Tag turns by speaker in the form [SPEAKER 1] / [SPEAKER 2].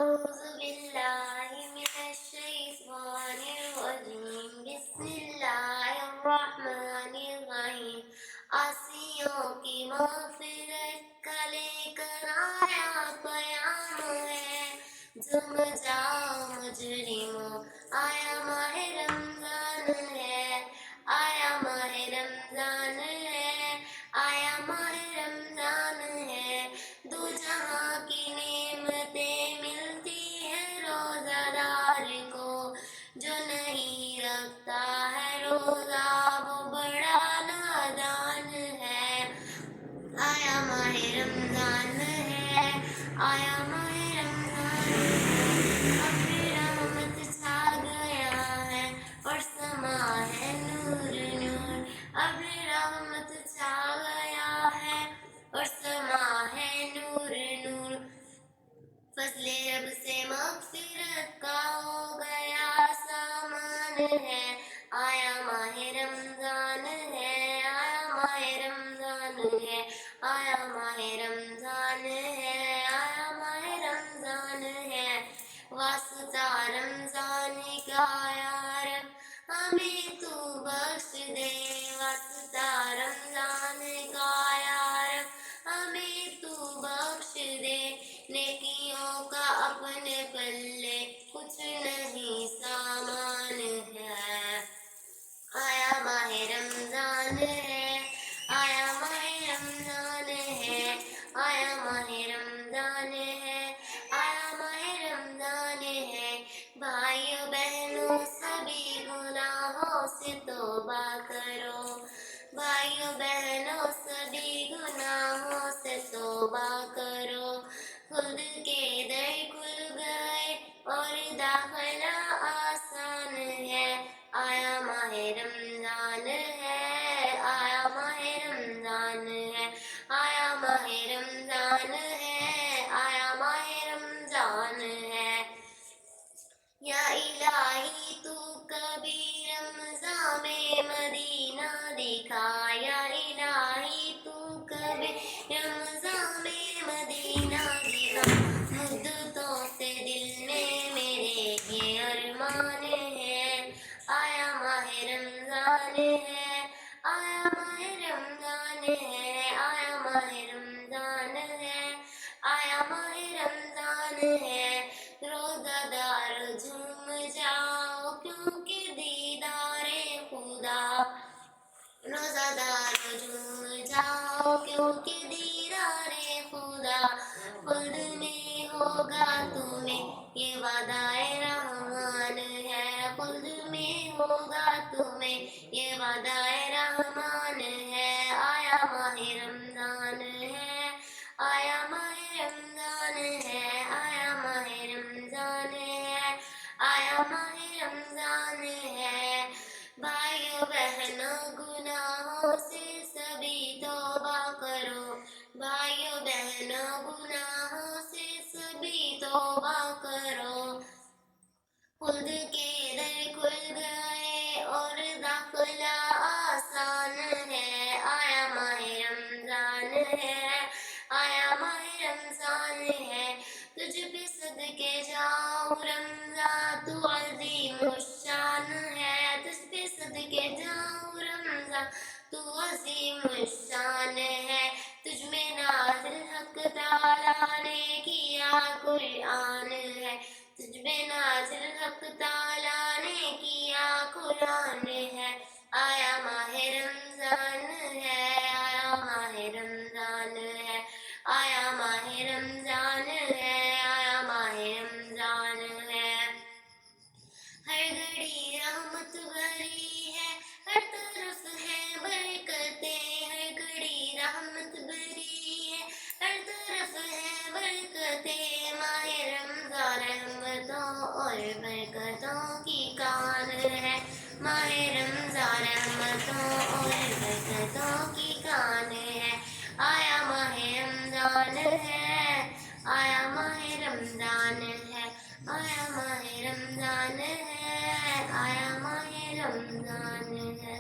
[SPEAKER 1] أعوذ بالله من الشيطان الرجيم بسم الله الرحمن الرحیم عاصیوں کی مغفرت کا لے کر آیا پیام ہے جم جاؤ مجرموں آیا ماہ رمضان ہے آیا ماہ رمضان ہے آیا ماہ رمضان ہے دو جہاں کی نعمتیں ملتی ہیں روزہ دار کو جو نہیں رکھتا ہے روزہ وہ بڑا نادان ہے آیا ماہ رمضان ہے آیا ماہ رمضان ہے اب رحمت چھا گیا ہے اور سما ہے نور نور اب رحمت چھا گیا ہے اور سما ہے نور نور فضل رب سے مغفرت کا ہو گیا سامان ہے آیا ماہ رمضان ہے آیا ماہ رمضان ہے آیا ماہ رمضان ہے آیا ماہ رمضان ہے واسطہ رمضان کا یار ہمیں تو بخش دے واسطہ رمضان کا یار ہمیں تو بخش دے نیکیوں کا اپنے پلے کچھ نہیں سامان ہے آیا ماہ رمضان ہے آیا ماہ رمضان ہے آیا ماہ رمضان ہے آیا ماہ رمضان ہے بھائیو بہنوں سبھی گناہوں سے توبہ کرو بھائیو بہنوں سبھی گناہوں سے توبہ کرو خود کے در کھل گئے اور داخلہ آسان ہے آیا ماہ رمضان ہے آیا ماہ رمضان ہے آیا ماہ رمضان ہے آیا ماہ رمضان ہے یا الہی تو کبھی رمضان میں مدینہ دکھا یا الہی تو کبھی رمضان میں مدینہ دکھا مدتوں سے دل میں میرے یہ ارمان ہے آیا ماہ رمضان ہے آیا ماہ رمضان ہے آیا ماہ رمضان ہے آیا ماہ رمضان ہے روزہ دار جھوم جاؤ کیونکہ دیدار خدا روزہ دار جھوم جاؤ کیونکہ دیدار خدا خلد میں ہوگا تمہیں یہ وعدہ رحمان ہے خلد میں ہوگا تمہیں یہ وعدہ رحمان ہے آیا ماہ رمضان ہے آیا ماہ رمضان ہے آیا ماہ رمضان ہے آیا ماہ رمضان ہے بھائیو بہنوں گناہوں سے سبھی توبہ کرو بھائیو بہنوں گناہوں سے سبھی توبہ کرو خود کے در کھل گئے اور داخلہ آسان ہے آیا ماہ رمضان ہے آیا ماہ رمضان ہے تجھ پہ صدقے جاؤ رمضان تو عظیم الشان ہے تجھ پہ صدقے جاؤ رمضان تو عظیم الشان ہے تجھ میں نازل حق تعالیٰ نے کیا قرآن ہے تجھ میں نازل حق تعالیٰ نے کیا قرآن ہے آیا ماہ رمضان ہے آیا ماہ رمضان ہے آیا ماہ رمضان ہے آیا ماہ رمضان ہے ہر گھڑی رحمت بھری ہے ہر طرف ہے برکتیں ہر گھڑی رحمت بھری ہے ہر طرف ہے برکتیں ماہ رمضان رحمتوں اور برکتوں کی کان ہے ماہ رمضان رحمتوں اور برکتوں کی کان ہے آیا ماہ رمضان ہے آیا ماہ رمضان ہے آیا ماہ رمضان ہے آیا ماہ رمضان ہے